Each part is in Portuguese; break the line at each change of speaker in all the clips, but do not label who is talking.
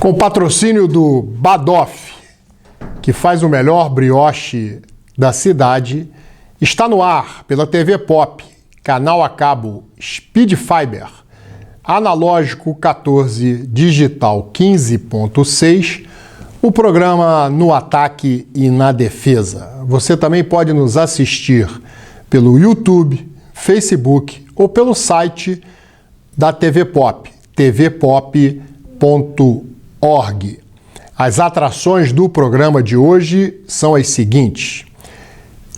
Com patrocínio do Badoff, que faz o melhor brioche da cidade, está no ar pela TV Pop, canal a cabo Speed Fiber, analógico 14, digital 15.6, o programa No Ataque e na Defesa. Você também pode nos assistir pelo YouTube, Facebook ou pelo site da TV Pop, tvpop.org. As atrações do programa de hoje são as seguintes.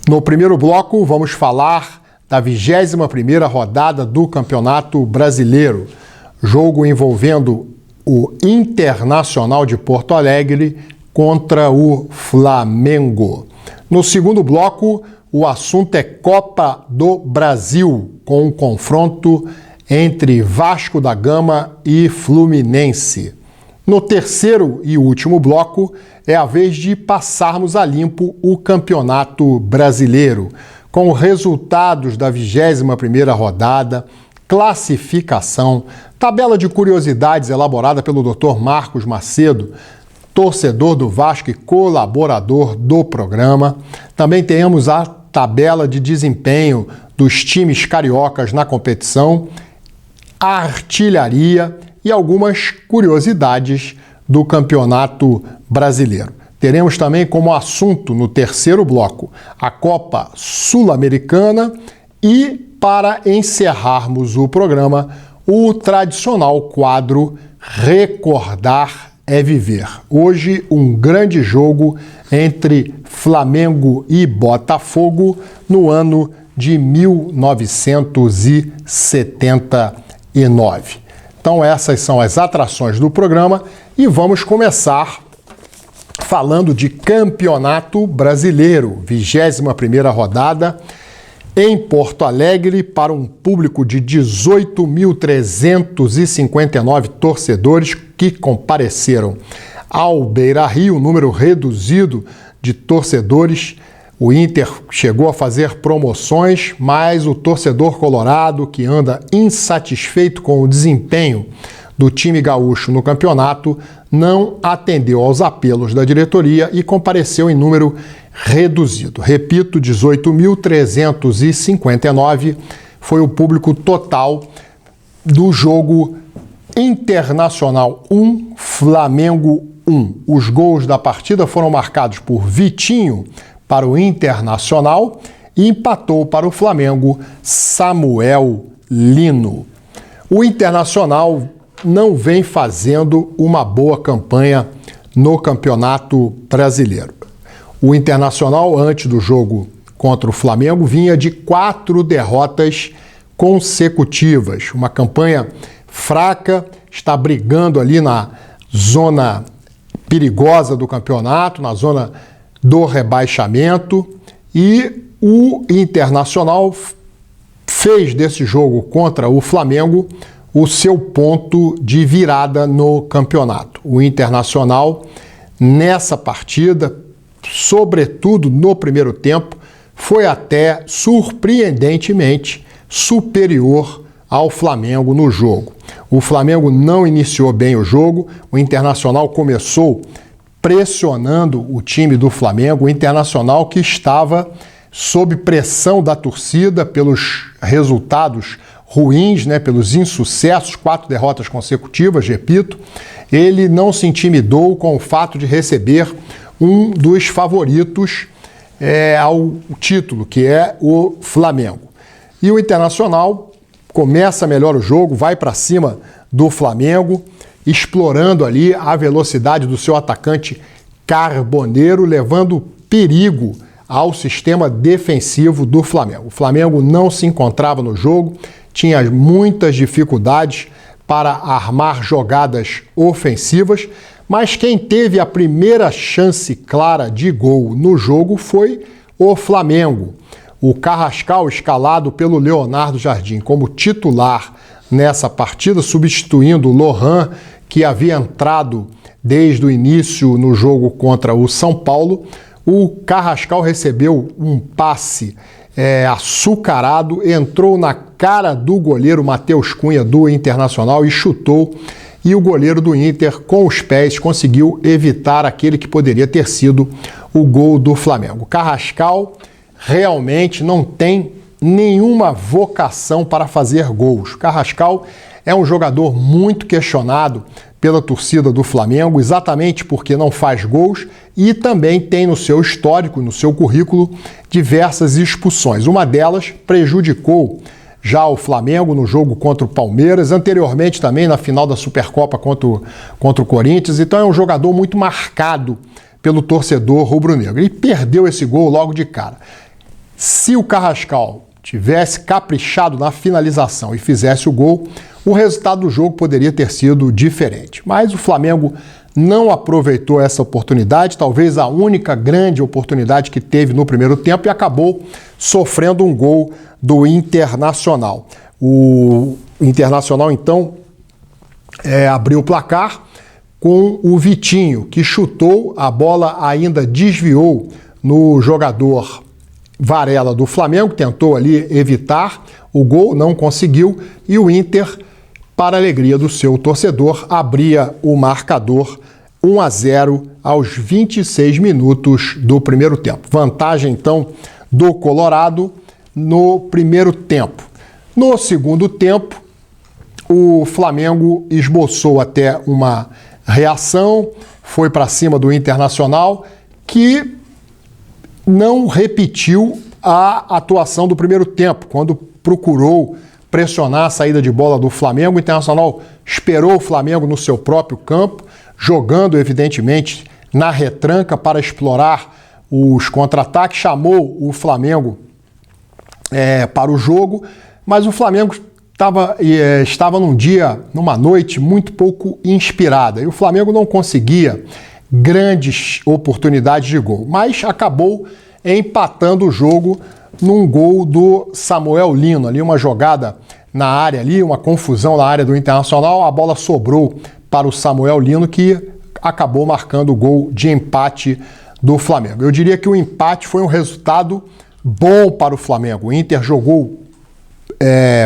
No primeiro bloco, vamos falar da 21ª rodada do Campeonato Brasileiro, jogo envolvendo o Internacional de Porto Alegre contra o Flamengo. No segundo bloco, o assunto é Copa do Brasil, com um confronto entre Vasco da Gama e Fluminense. No terceiro e último bloco, é a vez de passarmos a limpo o Campeonato Brasileiro, com resultados da 21ª rodada, classificação, tabela de curiosidades elaborada pelo Dr. Marcos Macedo, torcedor do Vasco e colaborador do programa. Também temos a tabela de desempenho dos times cariocas na competição, a artilharia e algumas curiosidades do Campeonato Brasileiro. Teremos também como assunto no terceiro bloco a Copa Sul-Americana e, para encerrarmos o programa, o tradicional quadro Recordar é Viver. Hoje, um grande jogo entre Flamengo e Botafogo no ano de 1979. Então essas são as atrações do programa e vamos começar falando de Campeonato Brasileiro, 21ª rodada em Porto Alegre para um público de 18.359 torcedores que compareceram ao Beira-Rio, número reduzido de torcedores. O Inter chegou a fazer promoções, mas o torcedor colorado, que anda insatisfeito com o desempenho do time gaúcho no campeonato, não atendeu aos apelos da diretoria e compareceu em número reduzido. Repito, 18.359 foi o público total do jogo Internacional 1, Flamengo 1. Os gols da partida foram marcados por Vitinho para o Internacional e empatou para o Flamengo Samuel Lino. O Internacional não vem fazendo uma boa campanha no Campeonato Brasileiro. O Internacional, antes do jogo contra o Flamengo, vinha de 4 derrotas consecutivas. Uma campanha fraca, está brigando ali na zona perigosa do campeonato, na zona do rebaixamento, e o Internacional fez desse jogo contra o Flamengo o seu ponto de virada no campeonato. O Internacional, nessa partida, sobretudo no primeiro tempo, foi até surpreendentemente superior ao Flamengo no jogo. O Flamengo não iniciou bem o jogo, o Internacional começou pressionando o time do Flamengo, o Internacional que estava sob pressão da torcida pelos resultados ruins, pelos insucessos, 4 derrotas consecutivas, repito. Ele não se intimidou com o fato de receber um dos favoritos ao título, que é o Flamengo. E o Internacional começa melhor o jogo, vai para cima do Flamengo, explorando ali a velocidade do seu atacante Carboneiro, levando perigo ao sistema defensivo do Flamengo. O Flamengo não se encontrava no jogo, tinha muitas dificuldades para armar jogadas ofensivas, mas quem teve a primeira chance clara de gol no jogo foi o Flamengo. O Carrascal, escalado pelo Leonardo Jardim como titular nessa partida, substituindo o Lohan, que havia entrado desde o início no jogo contra o São Paulo. O Carrascal recebeu um passe açucarado, entrou na cara do goleiro Matheus Cunha do Internacional e chutou e o goleiro do Inter, com os pés, conseguiu evitar aquele que poderia ter sido o gol do Flamengo. Carrascal realmente não tem nenhuma vocação para fazer gols. Carrascal é um jogador muito questionado pela torcida do Flamengo, exatamente porque não faz gols e também tem no seu histórico, no seu currículo, diversas expulsões. Uma delas prejudicou já o Flamengo no jogo contra o Palmeiras, anteriormente também na final da Supercopa contra o Corinthians. Então é um jogador muito marcado pelo torcedor rubro-negro. Ele perdeu esse gol logo de cara. Se o Carrascal tivesse caprichado na finalização e fizesse o gol, o resultado do jogo poderia ter sido diferente. Mas o Flamengo não aproveitou essa oportunidade, talvez a única grande oportunidade que teve no primeiro tempo, e acabou sofrendo um gol do Internacional. O Internacional, então, abriu o placar com o Vitinho, que chutou, a bola ainda desviou no jogador Varela do Flamengo, tentou ali evitar o gol, não conseguiu, e o Inter, para a alegria do seu torcedor, abria o marcador 1-0 aos 26 minutos do primeiro tempo. Vantagem, então, do Colorado no primeiro tempo. No segundo tempo, o Flamengo esboçou até uma reação, foi para cima do Internacional, que não repetiu a atuação do primeiro tempo, quando procurou pressionar a saída de bola do Flamengo. O Internacional esperou o Flamengo no seu próprio campo, jogando, evidentemente, na retranca para explorar os contra-ataques, chamou o Flamengo para o jogo, mas o Flamengo estava numa noite muito pouco inspirada, e o Flamengo não conseguia grandes oportunidades de gol, mas acabou empatando o jogo num gol do Samuel Lino, ali uma jogada na área, ali uma confusão na área do Internacional, a bola sobrou para o Samuel Lino, que acabou marcando o gol de empate do Flamengo. Eu diria que o empate foi um resultado bom para o Flamengo. O Inter jogou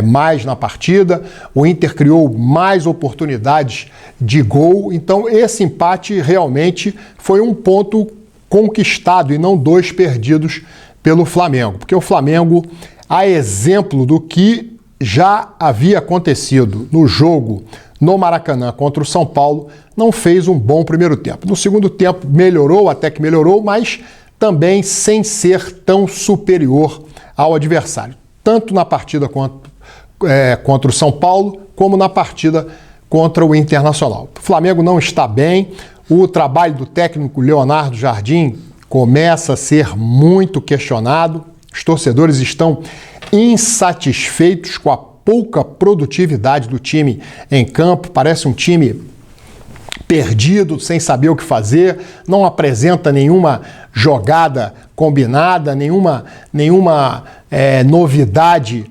mais na partida, o Inter criou mais oportunidades de gol, então esse empate realmente foi um ponto conquistado e não 2 perdidos pelo Flamengo, porque o Flamengo, a exemplo do que já havia acontecido no jogo no Maracanã contra o São Paulo, não fez um bom primeiro tempo. No segundo tempo melhorou, até que melhorou, mas também sem ser tão superior ao adversário, tanto na partida contra o São Paulo, como na partida contra o Internacional. O Flamengo não está bem, o trabalho do técnico Leonardo Jardim começa a ser muito questionado, os torcedores estão insatisfeitos com a pouca produtividade do time em campo, parece um time perdido, sem saber o que fazer, não apresenta nenhuma jogada combinada, nenhuma novidade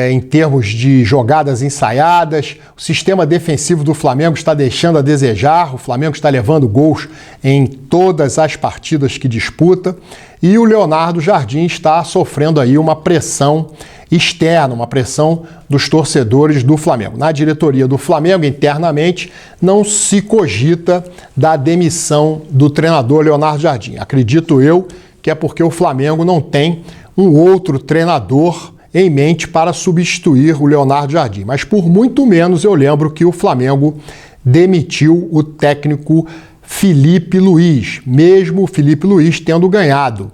em termos de jogadas ensaiadas. O sistema defensivo do Flamengo está deixando a desejar, o Flamengo está levando gols em todas as partidas que disputa, e o Leonardo Jardim está sofrendo aí uma pressão externa, uma pressão dos torcedores do Flamengo. Na diretoria do Flamengo, internamente, não se cogita da demissão do treinador Leonardo Jardim. Acredito eu que é porque o Flamengo não tem um outro treinador em mente para substituir o Leonardo Jardim. Mas por muito menos eu lembro que o Flamengo demitiu o técnico Felipe Luiz, mesmo o Felipe Luiz tendo ganhado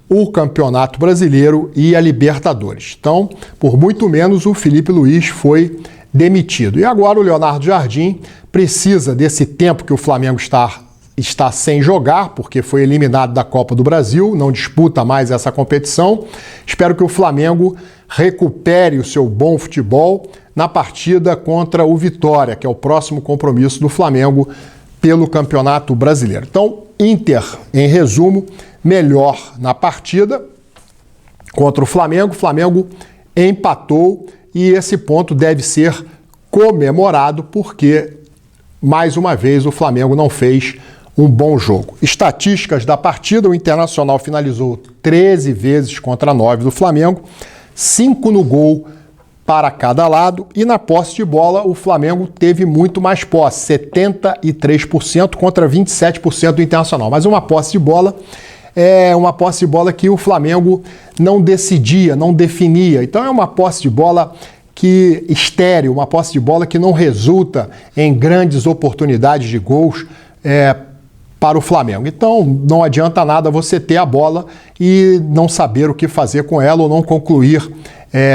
o Campeonato Brasileiro e a Libertadores. Então, por muito menos o Felipe Luiz foi demitido. E agora o Leonardo Jardim precisa desse tempo que o Flamengo está sem jogar, porque foi eliminado da Copa do Brasil, não disputa mais essa competição. Espero que o Flamengo recupere o seu bom futebol na partida contra o Vitória, que é o próximo compromisso do Flamengo pelo Campeonato Brasileiro. Então, Inter, em resumo, melhor na partida contra o Flamengo. O Flamengo empatou e esse ponto deve ser comemorado porque, mais uma vez, o Flamengo não fez um bom jogo. Estatísticas da partida: o Internacional finalizou 13 vezes contra 9 do Flamengo, 5 no gol para cada lado, e na posse de bola o Flamengo teve muito mais posse, 73% contra 27% do Internacional. Mas uma posse de bola é uma posse de bola que o Flamengo não decidia, não definia. Então é uma posse de bola que estéril, uma posse de bola que não resulta em grandes oportunidades de gols para o Flamengo. Então não adianta nada você ter a bola e não saber o que fazer com ela ou não concluir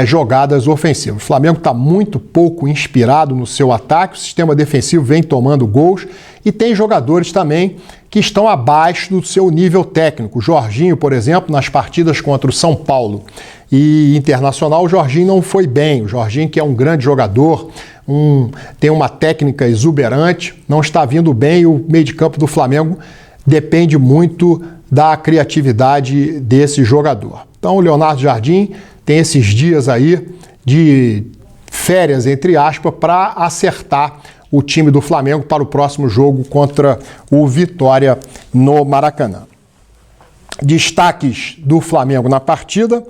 jogadas ofensivas. O Flamengo está muito pouco inspirado no seu ataque, o sistema defensivo vem tomando gols e tem jogadores também que estão abaixo do seu nível técnico. O Jorginho, por exemplo, nas partidas contra o São Paulo e Internacional, o Jorginho não foi bem. O Jorginho, que é um grande jogador, tem uma técnica exuberante, não está vindo bem, e o meio de campo do Flamengo depende muito da criatividade desse jogador. Então o Leonardo Jardim tem esses dias aí de férias, entre aspas, para acertar o time do Flamengo para o próximo jogo contra o Vitória no Maracanã. Destaques do Flamengo na partida,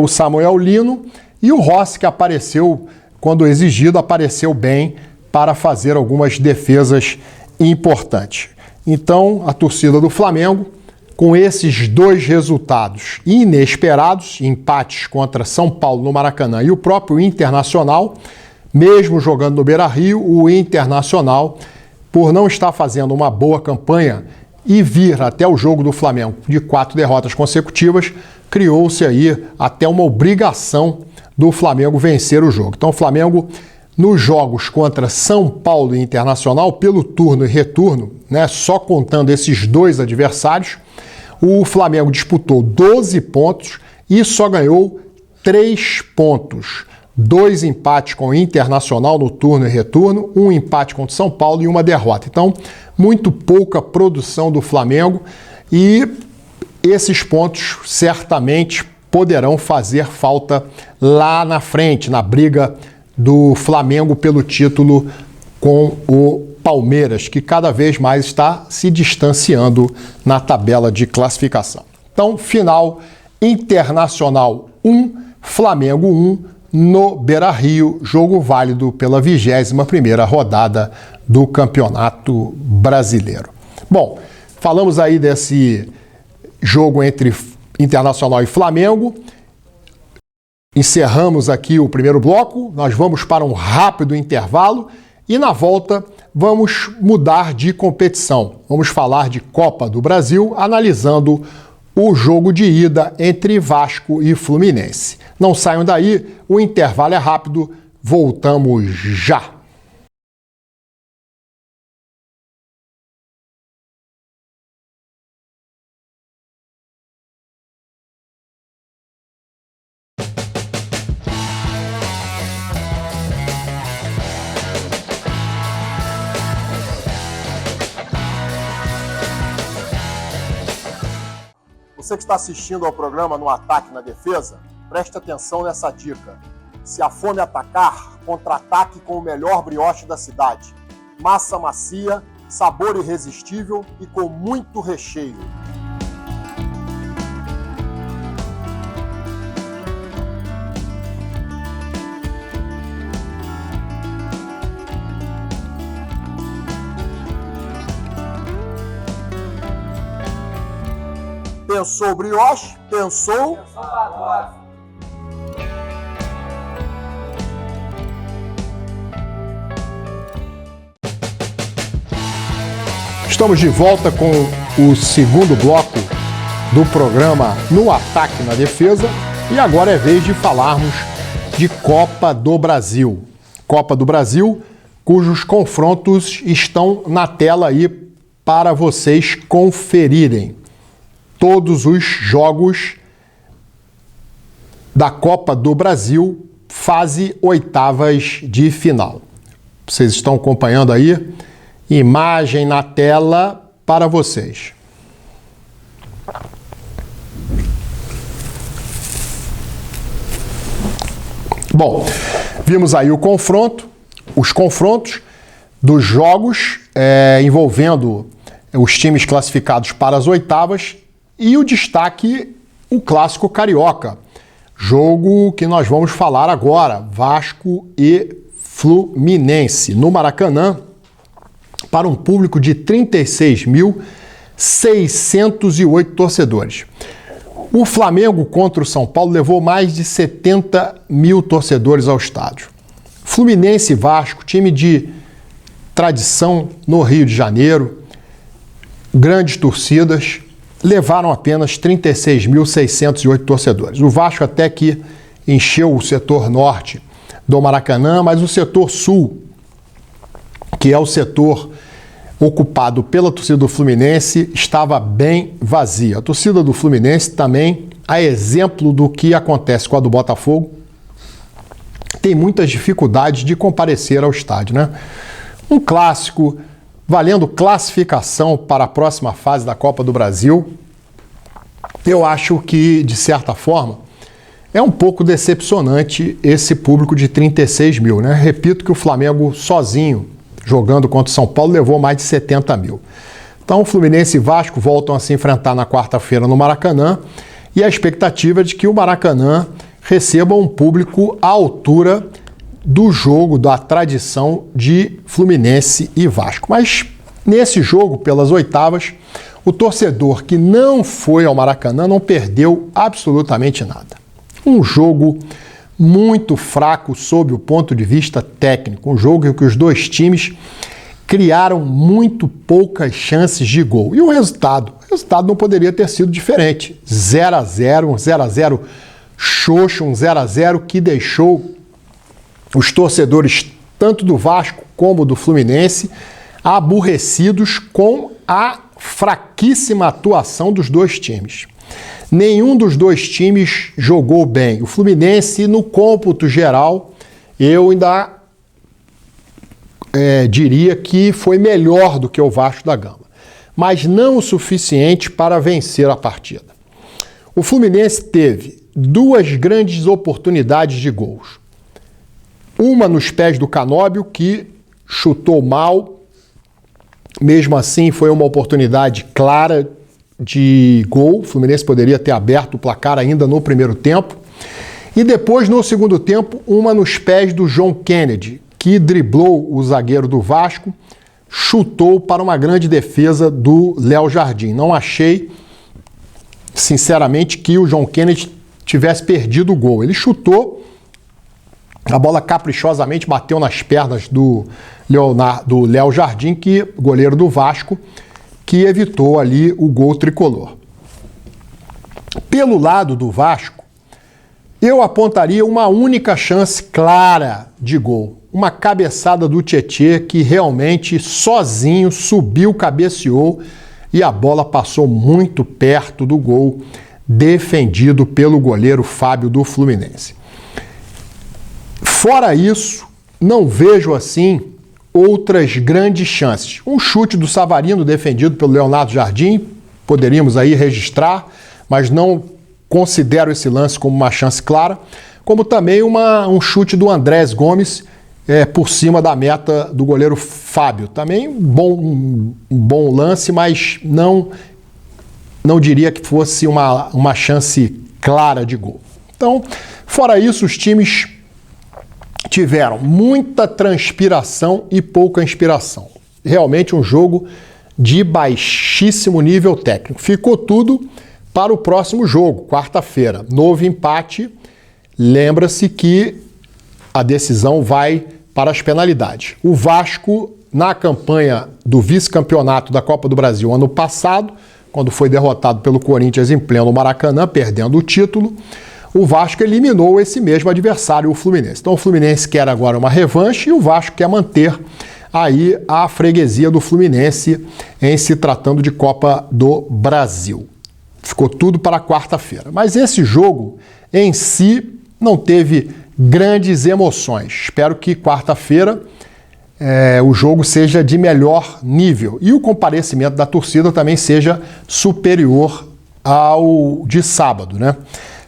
o Samuel Lino e o Rossi, que apareceu, quando exigido, apareceu bem para fazer algumas defesas importantes. Então, a torcida do Flamengo, com esses dois resultados inesperados, empates contra São Paulo no Maracanã e o próprio Internacional, mesmo jogando no Beira-Rio, o Internacional, por não estar fazendo uma boa campanha e vir até o jogo do Flamengo de 4 derrotas consecutivas, criou-se aí até uma obrigação do Flamengo vencer o jogo. Então o Flamengo, nos jogos contra São Paulo e Internacional, pelo turno e retorno, só contando esses dois adversários, o Flamengo disputou 12 pontos e só ganhou 3 pontos. 2 empates com o Internacional no turno e retorno, 1 empate contra o São Paulo e 1 derrota. Então, muito pouca produção do Flamengo e esses pontos certamente poderão fazer falta lá na frente, na briga do Flamengo pelo título com o Palmeiras, que cada vez mais está se distanciando na tabela de classificação. Então, final, Internacional 1, Flamengo 1, no Beira-Rio, jogo válido pela 21ª rodada do Campeonato Brasileiro. Bom, falamos aí desse jogo entre Internacional e Flamengo. Encerramos aqui o primeiro bloco, nós vamos para um rápido intervalo e na volta vamos mudar de competição. Vamos falar de Copa do Brasil, analisando o jogo de ida entre Vasco e Fluminense. Não saiam daí, o intervalo é rápido, voltamos já. Você que está assistindo ao programa No Ataque na Defesa, preste atenção nessa dica. Se a fome atacar, contra-ataque com o melhor brioche da cidade. Massa macia, sabor irresistível e com muito recheio. Pensou brioche? Pensou? Estamos de volta com o segundo bloco do programa No Ataque na Defesa e agora é vez de falarmos de Copa do Brasil. Copa do Brasil, cujos confrontos estão na tela aí para vocês conferirem. Todos os jogos da Copa do Brasil, fase oitavas de final. Vocês estão acompanhando aí? Imagem na tela para vocês. Bom, vimos aí os confrontos dos jogos envolvendo os times classificados para as oitavas. E o destaque, o clássico carioca. Jogo que nós vamos falar agora, Vasco e Fluminense, no Maracanã, para um público de 36.608 torcedores. O Flamengo contra o São Paulo levou mais de 70 mil torcedores ao estádio. Fluminense e Vasco, time de tradição no Rio de Janeiro, grandes torcidas, levaram apenas 36.608 torcedores. O Vasco até que encheu o setor norte do Maracanã, mas o setor sul, que é o setor ocupado pela torcida do Fluminense, estava bem vazia. A torcida do Fluminense também, a exemplo do que acontece com a do Botafogo, tem muitas dificuldades de comparecer ao estádio, né? Um clássico valendo classificação para a próxima fase da Copa do Brasil, eu acho que, de certa forma, é um pouco decepcionante esse público de 36 mil, né? Repito que o Flamengo sozinho, jogando contra o São Paulo, levou mais de 70 mil. Então, Fluminense e Vasco voltam a se enfrentar na quarta-feira no Maracanã e a expectativa é de que o Maracanã receba um público à altura do jogo, da tradição de Fluminense e Vasco. Mas nesse jogo, pelas oitavas, o torcedor que não foi ao Maracanã não perdeu absolutamente nada. Um jogo muito fraco sob o ponto de vista técnico, um jogo em que os dois times criaram muito poucas chances de gol. E o resultado não poderia ter sido diferente. 0-0, um 0-0 xoxo, um 0-0 que deixou os torcedores tanto do Vasco como do Fluminense aborrecidos com a fraquíssima atuação dos dois times. Nenhum dos dois times jogou bem. O Fluminense, no cômputo geral, eu ainda diria que foi melhor do que o Vasco da Gama, mas não o suficiente para vencer a partida. O Fluminense teve duas grandes oportunidades de gols. Uma nos pés do Canóbio, que chutou mal. Mesmo assim, foi uma oportunidade clara de gol. O Fluminense poderia ter aberto o placar ainda no primeiro tempo. E depois, no segundo tempo, uma nos pés do John Kennedy, que driblou o zagueiro do Vasco, chutou para uma grande defesa do Léo Jardim. Não achei, sinceramente, que o John Kennedy tivesse perdido o gol. Ele chutou, a bola caprichosamente bateu nas pernas do Léo Jardim, goleiro do Vasco, que evitou ali o gol tricolor. Pelo lado do Vasco, eu apontaria uma única chance clara de gol. Uma cabeçada do Tietê que realmente sozinho subiu, cabeceou e a bola passou muito perto do gol defendido pelo goleiro Fábio do Fluminense. Fora isso, não vejo assim outras grandes chances. Um chute do Savarino defendido pelo Leonardo Jardim, poderíamos aí registrar, mas não considero esse lance como uma chance clara, como também um chute do Andrés Gomes por cima da meta do goleiro Fábio. Também um bom lance, mas não diria que fosse uma chance clara de gol. Então, fora isso, os times tiveram muita transpiração e pouca inspiração. Realmente um jogo de baixíssimo nível técnico. Ficou tudo para o próximo jogo, quarta-feira. Novo empate. Lembra-se que a decisão vai para as penalidades. O Vasco, na campanha do vice-campeonato da Copa do Brasil ano passado, quando foi derrotado pelo Corinthians em pleno Maracanã, perdendo o título, o Vasco eliminou esse mesmo adversário, o Fluminense. Então o Fluminense quer agora uma revanche e o Vasco quer manter aí a freguesia do Fluminense em se tratando de Copa do Brasil. Ficou tudo para quarta-feira. Mas esse jogo em si não teve grandes emoções. Espero que quarta-feira o jogo seja de melhor nível e o comparecimento da torcida também seja superior ao de sábado, né?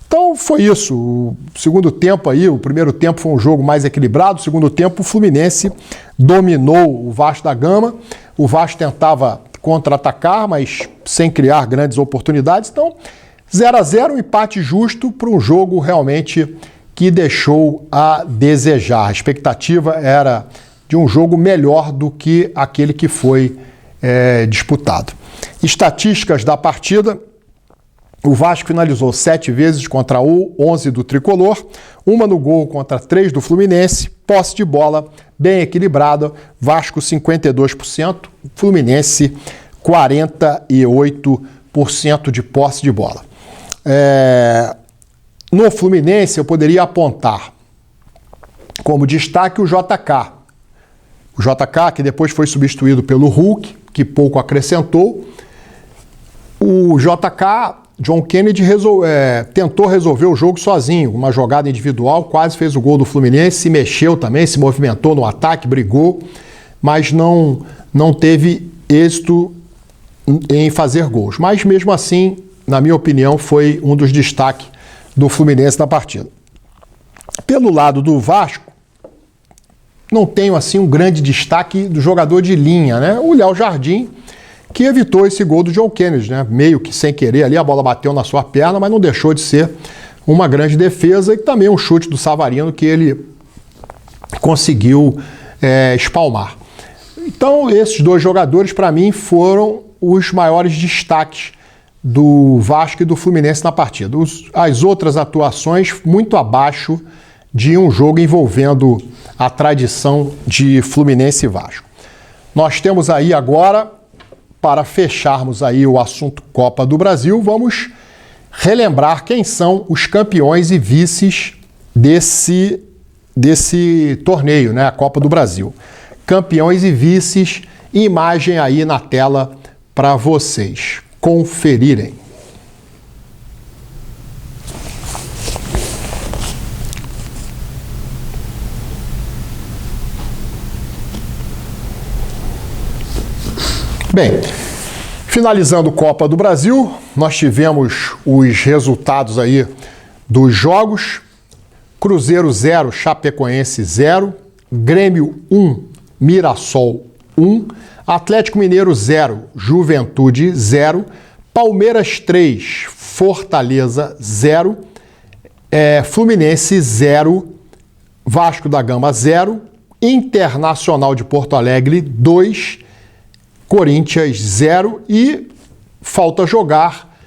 Então foi isso. O segundo tempo aí, o primeiro tempo foi um jogo mais equilibrado. O segundo tempo o Fluminense dominou o Vasco da Gama. O Vasco tentava contra-atacar, mas sem criar grandes oportunidades. Então 0 a 0, um empate justo para um jogo realmente que deixou a desejar. A expectativa era de um jogo melhor do que aquele que foi disputado. Estatísticas da partida: o Vasco finalizou 7 vezes contra 11 do Tricolor, uma no gol contra 3 do Fluminense, posse de bola bem equilibrada, Vasco 52%, Fluminense 48% de posse de bola. No Fluminense eu poderia apontar como destaque o JK. O JK, que depois foi substituído pelo Hulk, que pouco acrescentou. O JK, John Kennedy, tentou resolver o jogo sozinho, uma jogada individual, quase fez o gol do Fluminense, se mexeu também, se movimentou no ataque, brigou, mas não teve êxito em fazer gols. Mas mesmo assim, na minha opinião, foi um dos destaques do Fluminense na partida. Pelo lado do Vasco, não tenho assim um grande destaque do jogador de linha, né? O Léo Jardim, que evitou esse gol do John Kennedy, né? Meio que sem querer ali, a bola bateu na sua perna, mas não deixou de ser uma grande defesa, e também um chute do Savarino que ele conseguiu espalmar. Então, esses dois jogadores, para mim, foram os maiores destaques do Vasco e do Fluminense na partida. As outras atuações muito abaixo de um jogo envolvendo a tradição de Fluminense e Vasco. Nós temos aí agora, para fecharmos aí o assunto Copa do Brasil, vamos relembrar quem são os campeões e vices desse torneio, né? A Copa do Brasil. Campeões e vices, imagem aí na tela para vocês conferirem. Bem, finalizando Copa do Brasil, nós tivemos os resultados aí dos jogos. Cruzeiro 0, Chapecoense 0, Grêmio 1, Mirassol 1, Atlético Mineiro 0, Juventude 0, Palmeiras 3, Fortaleza 0, Fluminense 0, Vasco da Gama 0, Internacional de Porto Alegre 2, Corinthians 0 e falta jogar,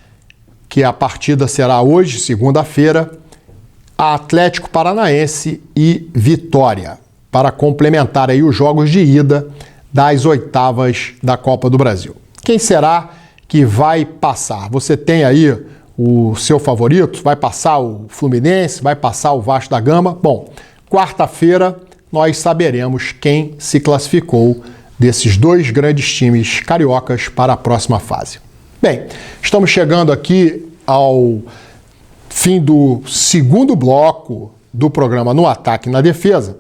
que a partida será hoje, segunda-feira, Atlético Paranaense e Vitória, para complementar aí os jogos de ida das oitavas da Copa do Brasil. Quem será que vai passar? Você tem aí o seu favorito? Vai passar o Fluminense? Vai passar o Vasco da Gama? Bom, quarta-feira nós saberemos quem se classificou desses dois grandes times cariocas para a próxima fase. Bem, estamos chegando aqui ao fim do segundo bloco do programa No Ataque e na Defesa.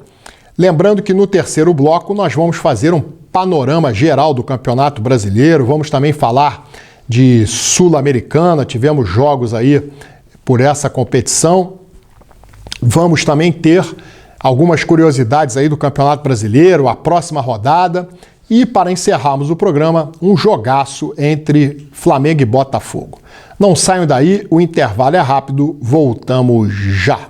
Lembrando que no terceiro bloco nós vamos fazer um panorama geral do Campeonato Brasileiro, vamos também falar de Sul-Americana, tivemos jogos aí por essa competição. Vamos também ter algumas curiosidades aí do Campeonato Brasileiro, a próxima rodada. E para encerrarmos o programa, um jogaço entre Flamengo e Botafogo. Não saiam daí, o intervalo é rápido, voltamos já.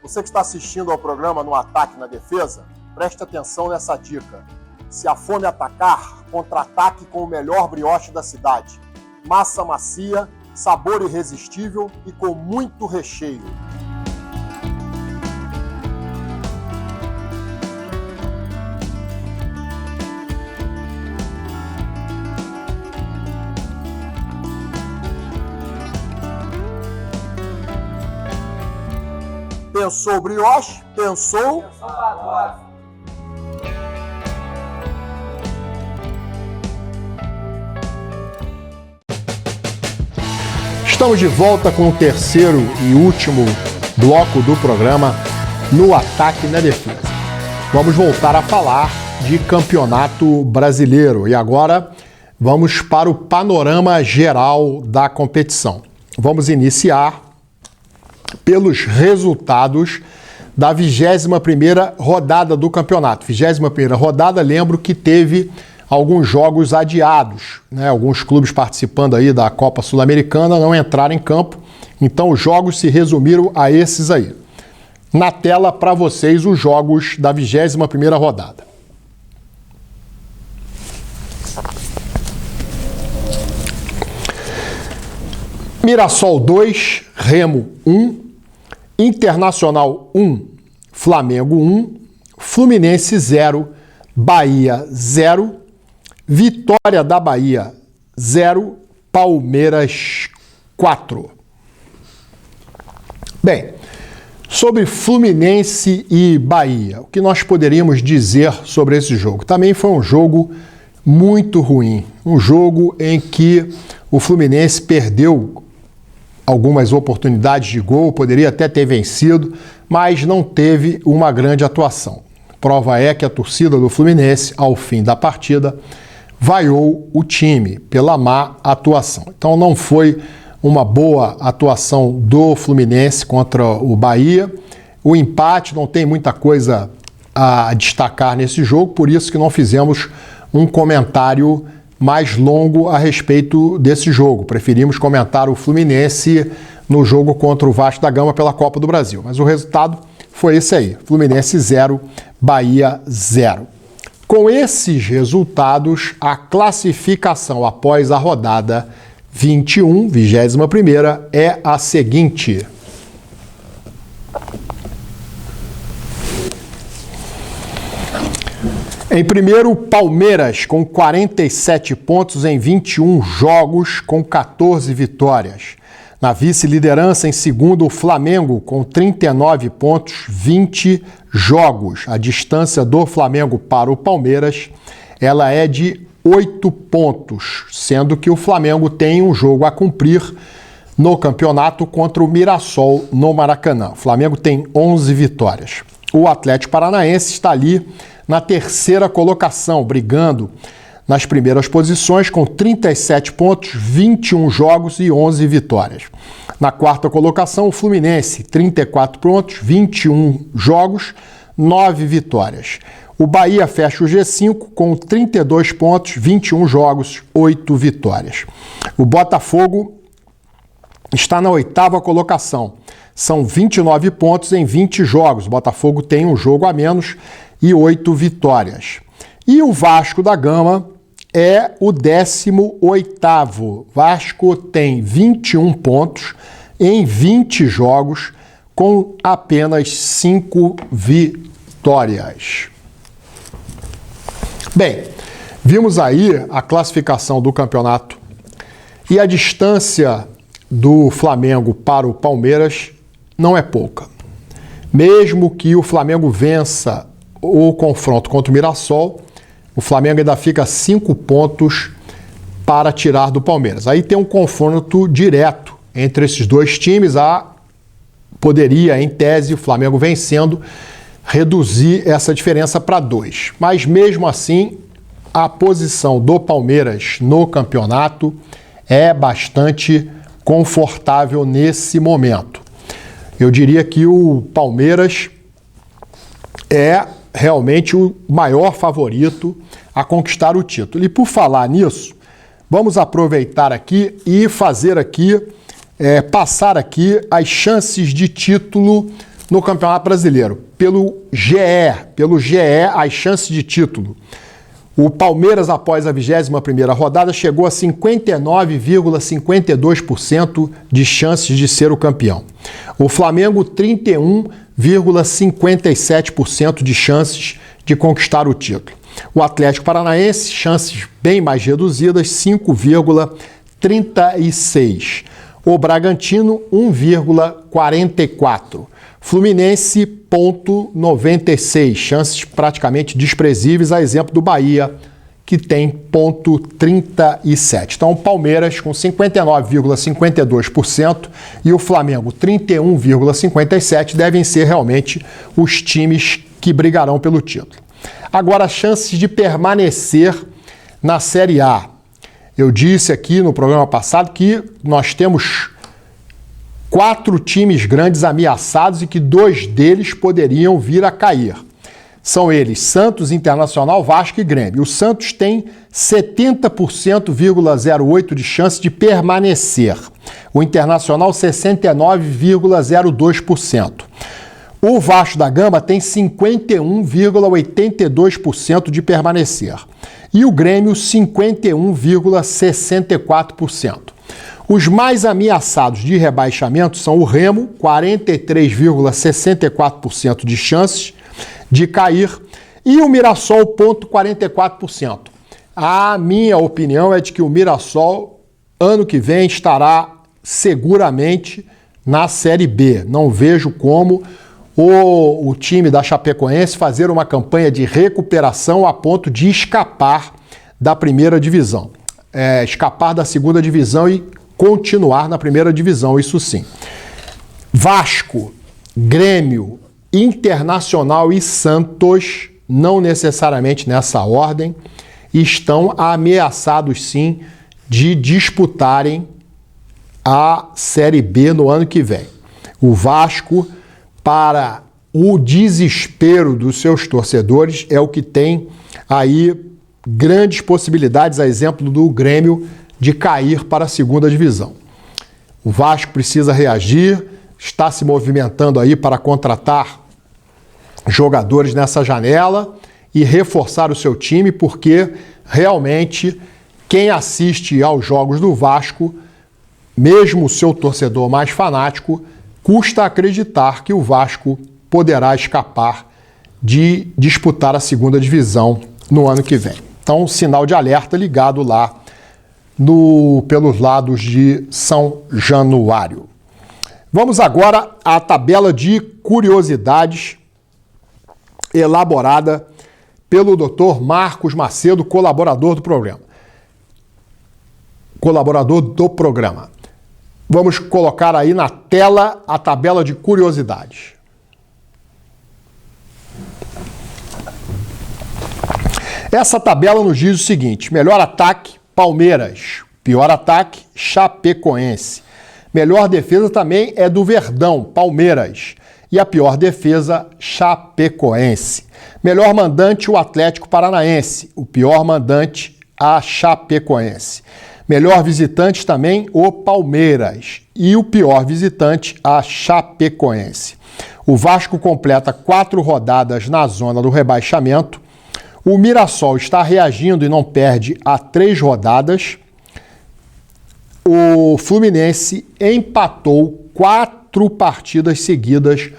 Você que está assistindo ao programa No Ataque e na Defesa, preste atenção nessa dica. Se a fome atacar, contra-ataque com o melhor brioche da cidade. Massa macia, sabor irresistível e com muito recheio. Pensou brioche? Pensou agora. Estamos de volta com o terceiro e último bloco do programa No Ataque e na Defesa. Vamos voltar a falar de Campeonato Brasileiro. E agora vamos para o panorama geral da competição. Vamos iniciar pelos resultados da 21ª rodada do campeonato. 21ª rodada, lembro que teve alguns jogos adiados, né? Alguns clubes participando aí da Copa Sul-Americana não entraram em campo, então os jogos se resumiram a esses aí. Na tela para vocês os jogos da 21ª rodada. Mirassol 2, Remo 1, Internacional 1, Flamengo 1, Fluminense 0, Bahia 0, Vitória da Bahia 0, Palmeiras 4. Bem, sobre Fluminense e Bahia, o que nós poderíamos dizer sobre esse jogo? Também foi um jogo muito ruim, um jogo em que o Fluminense perdeu algumas oportunidades de gol, poderia até ter vencido, mas não teve uma grande atuação. Prova é que a torcida do Fluminense, ao fim da partida, vaiou o time pela má atuação. Então não foi uma boa atuação do Fluminense contra o Bahia. O empate não tem muita coisa a destacar nesse jogo, por isso que não fizemos um comentário mais longo a respeito desse jogo. Preferimos comentar o Fluminense no jogo contra o Vasco da Gama pela Copa do Brasil. Mas o resultado foi esse aí, Fluminense 0, Bahia 0. Com esses resultados, a classificação após a rodada 21, 21ª, é a seguinte. Em primeiro, Palmeiras, com 47 pontos em 21 jogos, com 14 vitórias. Na vice-liderança, em segundo, o Flamengo, com 39 pontos, 20 jogos. A distância do Flamengo para o Palmeiras, ela é de 8 pontos, sendo que o Flamengo tem um jogo a cumprir no campeonato contra o Mirassol no Maracanã. O Flamengo tem 11 vitórias. O Atlético Paranaense está ali na terceira colocação, brigando nas primeiras posições com 37 pontos, 21 jogos e 11 vitórias. Na quarta colocação, o Fluminense, 34 pontos, 21 jogos, 9 vitórias. O Bahia fecha o G5 com 32 pontos, 21 jogos, 8 vitórias. O Botafogo está na oitava colocação. São 29 pontos em 20 jogos. O Botafogo tem um jogo a menos e 8 vitórias. E o Vasco da Gama é o 18º. Vasco tem 21 pontos em 20 jogos com apenas 5 vitórias. Bem, vimos aí a classificação do campeonato e a distância do Flamengo para o Palmeiras não é pouca. Mesmo que o Flamengo vença o confronto contra o Mirassol, o Flamengo ainda fica 5 pontos para tirar do Palmeiras. Aí tem um confronto direto entre esses dois times. Poderia, em tese, o Flamengo vencendo, reduzir essa diferença para 2. Mas mesmo assim, a posição do Palmeiras no campeonato é bastante confortável nesse momento. Eu diria que o Palmeiras é realmente o maior favorito a conquistar o título. E por falar nisso, vamos aproveitar aqui e fazer aqui, passar aqui as chances de título no Campeonato Brasileiro. Pelo GE, as chances de título. O Palmeiras, após a 21ª rodada, chegou a 59,52% de chances de ser o campeão. O Flamengo, 31,57% de chances de conquistar o título. O Atlético Paranaense, chances bem mais reduzidas, 5,36%. O Bragantino, 1,44%. Fluminense, 0,96%, chances praticamente desprezíveis, a exemplo do Bahia, que tem 0,37%. Então, o Palmeiras com 59,52% e o Flamengo 31,57% devem ser realmente os times que brigarão pelo título. Agora, as chances de permanecer na Série A. Eu disse aqui no programa passado que nós temos 4 times grandes ameaçados e que 2 deles poderiam vir a cair. São eles Santos, Internacional, Vasco e Grêmio. O Santos tem 70,08% de chance de permanecer. O Internacional, 69,02%. O Vasco da Gama tem 51,82% de permanecer. E o Grêmio, 51,64%. Os mais ameaçados de rebaixamento são o Remo, 43,64% de chances de cair, e o Mirassol, 0,44%. A minha opinião é de que o Mirassol, ano que vem, estará seguramente na Série B. Não vejo como o time da Chapecoense fazer uma campanha de recuperação a ponto de escapar da primeira divisão. Escapar da segunda divisão e continuar na primeira divisão, isso sim. Vasco, Grêmio, Internacional e Santos, não necessariamente nessa ordem, estão ameaçados sim de disputarem a Série B no ano que vem. O Vasco, para o desespero dos seus torcedores, é o que tem aí grandes possibilidades, a exemplo do Grêmio, de cair para a segunda divisão. O Vasco precisa reagir, está se movimentando aí para contratar jogadores nessa janela e reforçar o seu time, porque realmente quem assiste aos jogos do Vasco, mesmo o seu torcedor mais fanático, custa acreditar que o Vasco poderá escapar de disputar a segunda divisão no ano que vem. Então, sinal de alerta ligado lá pelos lados de São Januário. Vamos agora à tabela de curiosidades elaborada pelo Dr. Marcos Macedo, colaborador do programa. Vamos colocar aí na tela a tabela de curiosidades. Essa tabela nos diz o seguinte: melhor ataque, Palmeiras. Pior ataque, Chapecoense. Melhor defesa também é do Verdão, Palmeiras. E a pior defesa, Chapecoense. Melhor mandante, o Atlético Paranaense. O pior mandante, a Chapecoense. Melhor visitante também, o Palmeiras. E o pior visitante, a Chapecoense. O Vasco completa 4 rodadas na zona do rebaixamento. O Mirassol está reagindo e não perde há 3 rodadas. O Fluminense empatou 4 partidas seguidas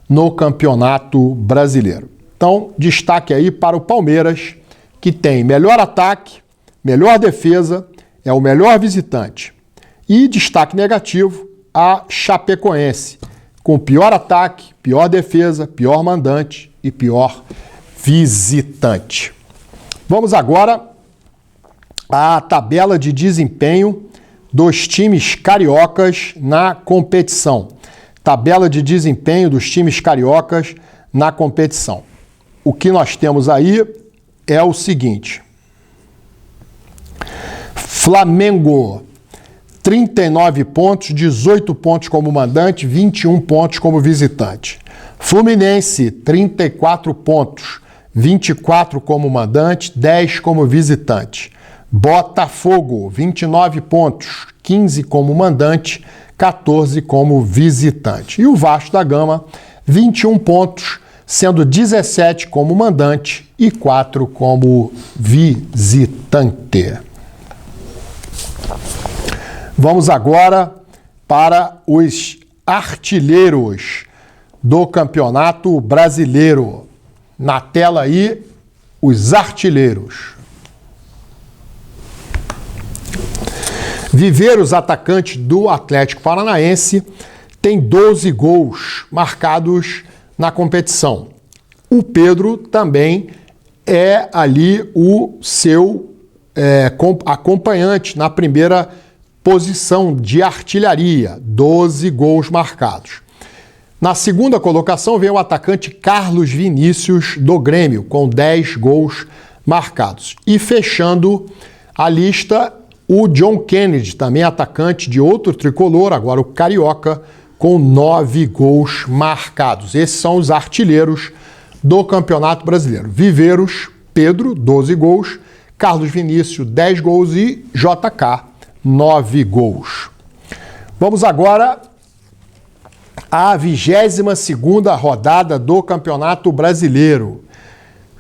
no Campeonato Brasileiro. Então, destaque aí para o Palmeiras, que tem melhor ataque, melhor defesa, é o melhor visitante. E destaque negativo, a Chapecoense, com pior ataque, pior defesa, pior mandante e pior visitante. Vamos agora à tabela de desempenho dos times cariocas na competição. Tabela de desempenho dos times cariocas na competição. O que nós temos aí é o seguinte: Flamengo, 39 pontos, 18 pontos como mandante, 21 pontos como visitante. Fluminense, 34 pontos, 24 como mandante, 10 como visitante. Botafogo, 29 pontos, 15 como mandante, 14 como visitante. E o Vasco da Gama, 21 pontos, sendo 17 como mandante e 4 como visitante. Vamos agora para os artilheiros do Campeonato Brasileiro. Na tela aí, os artilheiros. Viveiros, atacante do Atlético Paranaense, tem 12 gols marcados na competição. O Pedro também é ali o seu acompanhante na primeira posição de artilharia, 12 gols marcados. Na segunda colocação vem o atacante Carlos Vinícius do Grêmio, com 10 gols marcados. E fechando a lista, o John Kennedy, também atacante de outro tricolor, agora o Carioca, com 9 gols marcados. Esses são os artilheiros do Campeonato Brasileiro. Viveiros, Pedro, 12 gols, Carlos Vinícius, 10 gols e JK, 9 gols. Vamos agora à 22ª rodada do Campeonato Brasileiro.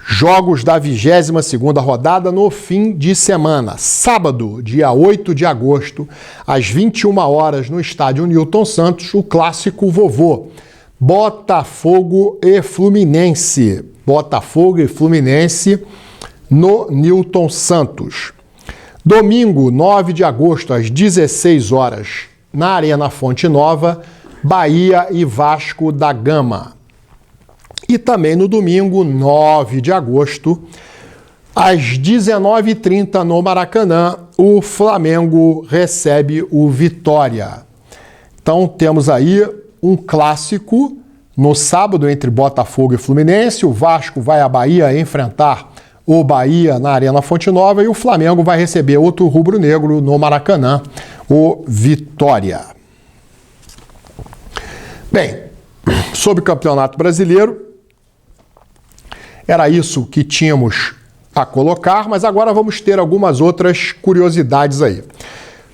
Jogos da 22ª rodada no fim de semana. Sábado, dia 8 de agosto, às 21 horas, no estádio Newton Santos, o clássico vovô. Botafogo e Fluminense. Botafogo e Fluminense no Newton Santos. Domingo, 9 de agosto, às 16 horas, na Arena Fonte Nova, Bahia e Vasco da Gama. E também no domingo, 9 de agosto, às 19h30 no Maracanã, o Flamengo recebe o Vitória. Então temos aí um clássico no sábado entre Botafogo e Fluminense. O Vasco vai à Bahia enfrentar o Bahia na Arena Fonte Nova e o Flamengo vai receber outro rubro-negro no Maracanã, o Vitória. Bem, sobre o Campeonato Brasileiro, era isso que tínhamos a colocar, mas agora vamos ter algumas outras curiosidades aí.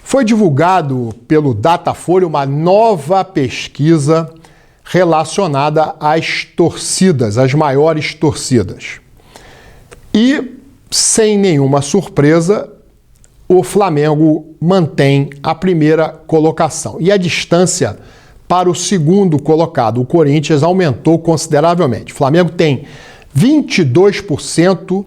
Foi divulgado pelo Datafolha uma nova pesquisa relacionada às torcidas, às maiores torcidas. E, sem nenhuma surpresa, o Flamengo mantém a primeira colocação. E a distância para o segundo colocado, o Corinthians, aumentou consideravelmente. O Flamengo tem 22%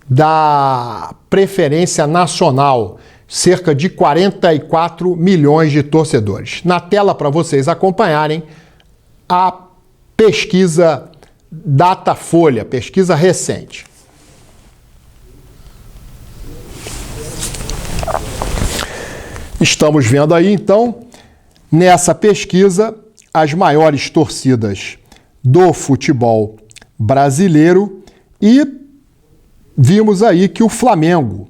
da preferência nacional, cerca de 44 milhões de torcedores. Na tela, para vocês acompanharem, a pesquisa Datafolha, pesquisa recente. Estamos vendo aí, então, nessa pesquisa, as maiores torcidas do futebol brasileiro e vimos aí que o Flamengo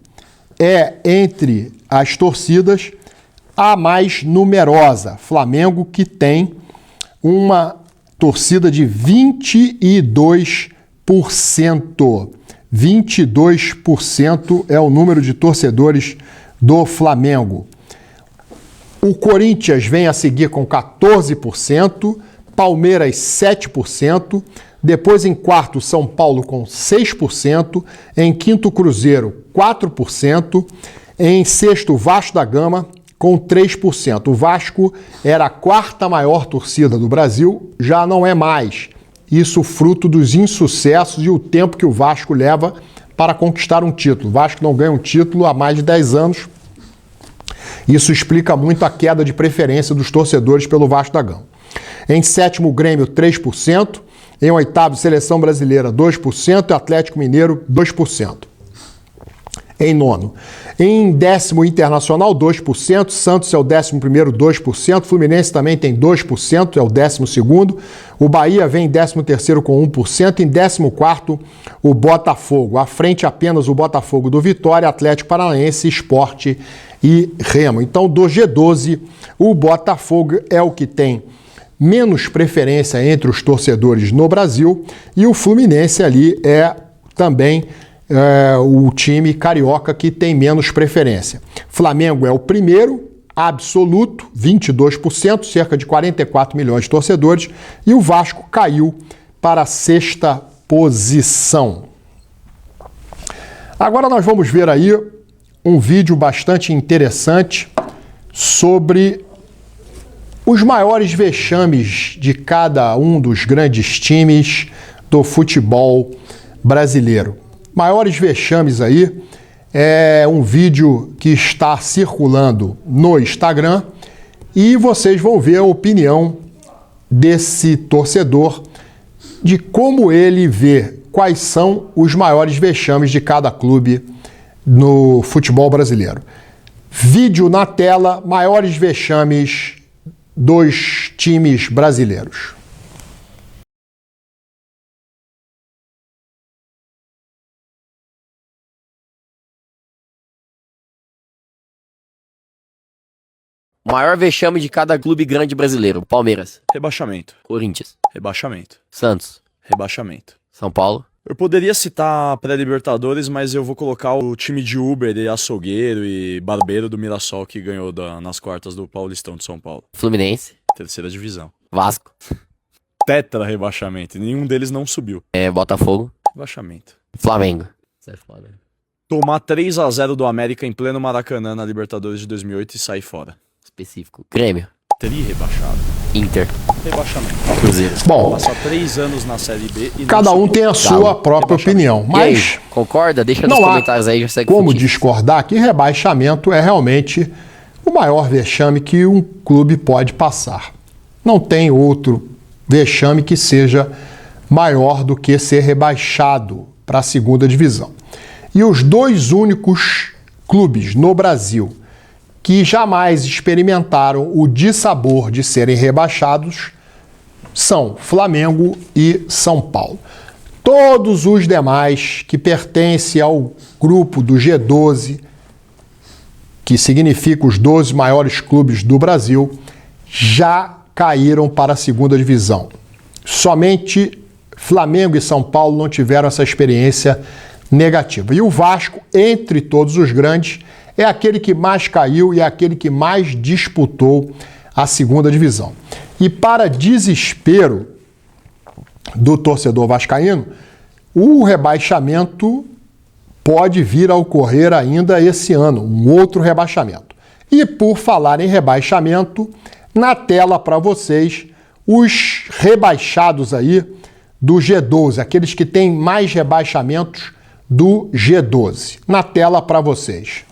é, entre as torcidas, a mais numerosa. Flamengo que tem uma torcida de 22%. 22% é o número de torcedores do Flamengo. O Corinthians vem a seguir com 14%, Palmeiras 7%, depois em quarto São Paulo com 6%, em quinto Cruzeiro 4%, em sexto Vasco da Gama com 3%. O Vasco era a quarta maior torcida do Brasil, já não é mais. Isso fruto dos insucessos e o tempo que o Vasco leva para conquistar um título. O Vasco não ganha um título há mais de 10 anos. Isso explica muito a queda de preferência dos torcedores pelo Vasco da Gama. Em sétimo, Grêmio, 3%. Em oitavo, Seleção Brasileira, 2%. E Atlético Mineiro, 2%. Em nono. Em décimo, Internacional, 2%. Santos é o 11º, 2%. Fluminense também tem 2%, é o 12º. O Bahia vem em 13º com 1%. Em 14º, o Botafogo. À frente apenas o Botafogo do Vitória, Atlético Paranaense, Sport e Remo. Então, do G12, o Botafogo é o que tem menos preferência entre os torcedores no Brasil e o Fluminense ali é também o time carioca que tem menos preferência. Flamengo é o primeiro, absoluto, 22%, cerca de 44 milhões de torcedores, e o Vasco caiu para a sexta posição. Agora nós vamos ver aí um vídeo bastante interessante sobre os maiores vexames de cada um dos grandes times do futebol brasileiro. Maiores vexames aí é um vídeo que está circulando no Instagram e vocês vão ver a opinião desse torcedor de como ele vê quais são os maiores vexames de cada clube no futebol brasileiro. Vídeo na tela, maiores vexames dos times brasileiros.
Maior vexame de cada clube grande brasileiro. Palmeiras.
Rebaixamento.
Corinthians.
Rebaixamento.
Santos.
Rebaixamento.
São Paulo.
Eu poderia citar pré-Libertadores, mas eu vou colocar o time de Uber e açougueiro e barbeiro do Mirassol que ganhou nas quartas do Paulistão de São Paulo.
Fluminense.
Terceira divisão.
Vasco.
Tetra rebaixamento. Nenhum deles não subiu.
Botafogo.
Rebaixamento.
Flamengo. Isso é foda.
Tomar 3-0 do América em pleno Maracanã na Libertadores de 2008 e sair fora.
Específico. Grêmio.
Rebaixado.
Inter.
Rebaixamento.
Cruzeiro.
Bom,
Passar 3 anos na Série B e
cada
não
um
subir.
tem a sua própria opinião,
E aí,
mas
concorda? Deixa nos
não há
comentários aí, já segue
como
contigo.
discordar que rebaixamento é realmente o maior vexame que um clube pode passar. Não tem outro vexame que seja maior do que ser rebaixado para a segunda divisão. E os dois únicos clubes no Brasil que jamais experimentaram o dissabor de serem rebaixados são Flamengo e São Paulo. Todos os demais que pertencem ao grupo do G12, que significa os 12 maiores clubes do Brasil, já caíram para a segunda divisão. Somente Flamengo e São Paulo não tiveram essa experiência negativa. E o Vasco, entre todos os grandes, é aquele que mais caiu e é aquele que mais disputou a segunda divisão. E para desespero do torcedor vascaíno, o rebaixamento pode vir a ocorrer ainda esse ano, um outro rebaixamento. E por falar em rebaixamento, na tela para vocês, os rebaixados aí do G12, aqueles que têm mais rebaixamentos do G12. Na tela para vocês.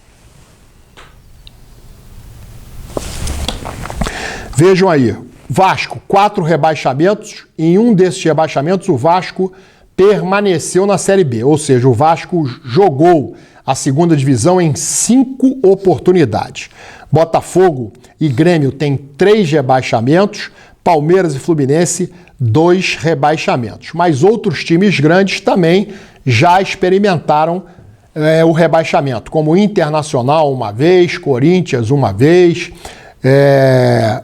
Vejam aí, Vasco, 4 rebaixamentos. Em um desses rebaixamentos, o Vasco permaneceu na Série B. Ou seja, o Vasco jogou a segunda divisão em 5 oportunidades. Botafogo e Grêmio têm 3 rebaixamentos. Palmeiras e Fluminense, 2 rebaixamentos. Mas outros times grandes também já experimentaram o rebaixamento, como Internacional uma vez, Corinthians uma vez,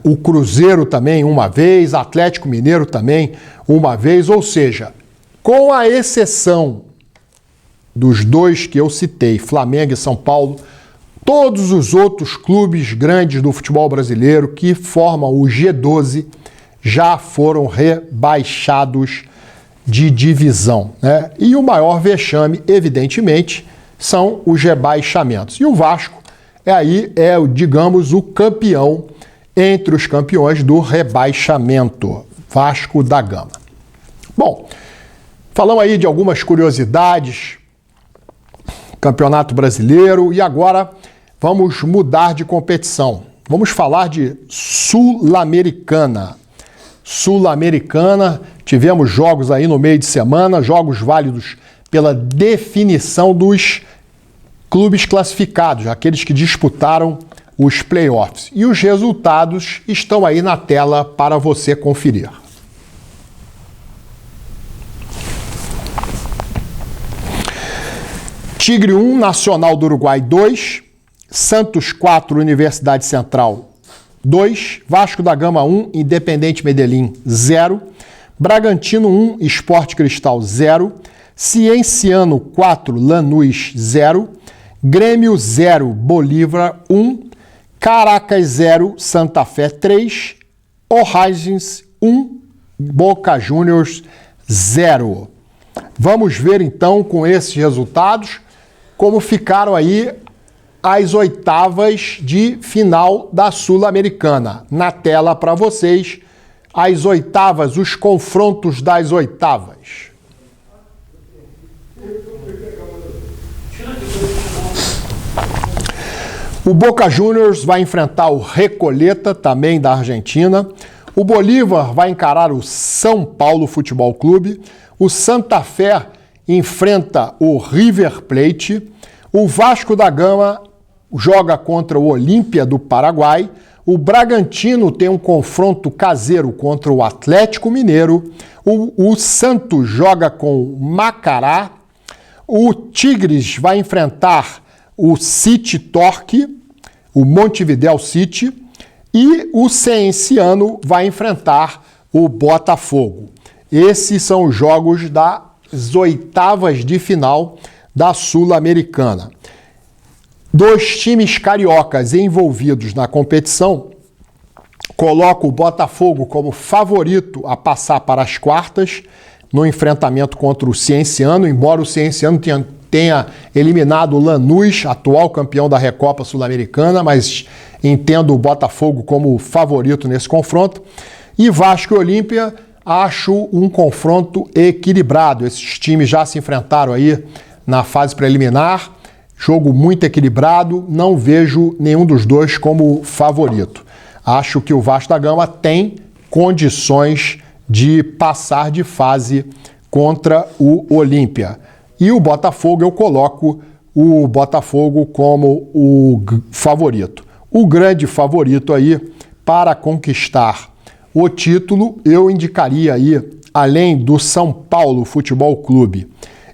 o Cruzeiro também uma vez, Atlético Mineiro também uma vez, ou seja, com a exceção dos 2 que eu citei, Flamengo e São Paulo, todos os outros clubes grandes do futebol brasileiro que formam o G12 já foram rebaixados de divisão, né? E o maior vexame, evidentemente, são os rebaixamentos. E o Vasco digamos, o campeão entre os campeões do rebaixamento, Vasco da Gama. Bom, falamos aí de algumas curiosidades, Campeonato Brasileiro, e agora vamos mudar de competição. Vamos falar de Sul-Americana. Sul-Americana, tivemos jogos aí no meio de semana, jogos válidos pela definição dos clubes classificados, aqueles que disputaram os playoffs. E os resultados estão aí na tela para você conferir. Tigre 1, Nacional do Uruguai 2, Santos 4, Universidade Central 2, Vasco da Gama 1, Independente Medellín 0, Bragantino 1, Sport Cristal 0, Cienciano 4, Lanús 0, Grêmio 0, Bolívar 1, Caracas 0, Santa Fé 3, O'Higgins 1, Boca Juniors 0. Vamos ver então com esses resultados como ficaram aí as oitavas de final da Sul-Americana. Na tela para vocês, as oitavas, os confrontos das oitavas. O Boca Juniors vai enfrentar o Recoleta, também da Argentina. O Bolívar vai encarar o São Paulo Futebol Clube. O Santa Fé enfrenta o River Plate. O Vasco da Gama joga contra o Olímpia do Paraguai. O Bragantino tem um confronto caseiro contra o Atlético Mineiro. O Santos joga com o Macará. O Tigres vai enfrentar o City Torque, o Montevideo City. E o Cienciano vai enfrentar o Botafogo. Esses são os jogos das oitavas de final da Sul-Americana. 2 times cariocas envolvidos na competição colocam o Botafogo como favorito a passar para as quartas no enfrentamento contra o Cienciano, embora o Cienciano tenha eliminado o Lanús, atual campeão da Recopa Sul-Americana, mas entendo o Botafogo como favorito nesse confronto. E Vasco e Olímpia, acho um confronto equilibrado. Esses times já se enfrentaram aí na fase preliminar, jogo muito equilibrado, não vejo nenhum dos dois como favorito. Acho que o Vasco da Gama tem condições de passar de fase contra o Olímpia. E o Botafogo, eu coloco o Botafogo como o favorito. O grande favorito aí para conquistar o título, eu indicaria aí, além do São Paulo Futebol Clube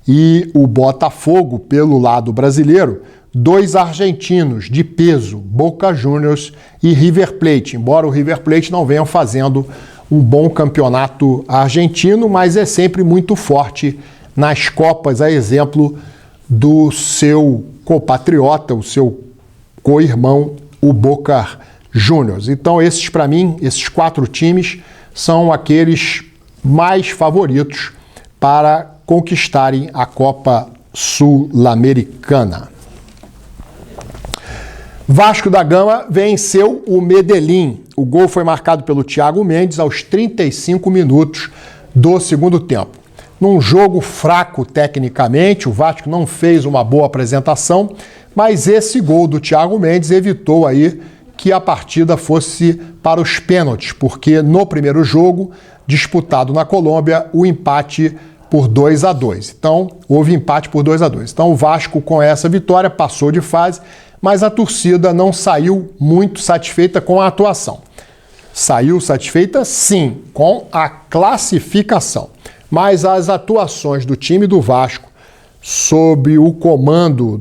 e o Botafogo pelo lado brasileiro, 2 argentinos de peso, Boca Juniors e River Plate, embora o River Plate não venha fazendo um bom campeonato argentino, mas é sempre muito forte nas Copas, a exemplo do seu compatriota, o seu co-irmão, o Boca Juniors. Então esses, para mim, esses 4 times são aqueles mais favoritos para conquistarem a Copa Sul-Americana. Vasco da Gama venceu o Medellín. O gol foi marcado pelo Thiago Mendes aos 35 minutos do segundo tempo. Num jogo fraco tecnicamente, o Vasco não fez uma boa apresentação, mas esse gol do Thiago Mendes evitou aí que a partida fosse para os pênaltis, porque no primeiro jogo, disputado na Colômbia, o empate por 2-2. Então, houve empate por 2-2. Então, o Vasco, com essa vitória, passou de fase, mas a torcida não saiu muito satisfeita com a atuação. Saiu satisfeita, sim, com a classificação. Mas as atuações do time do Vasco, sob o comando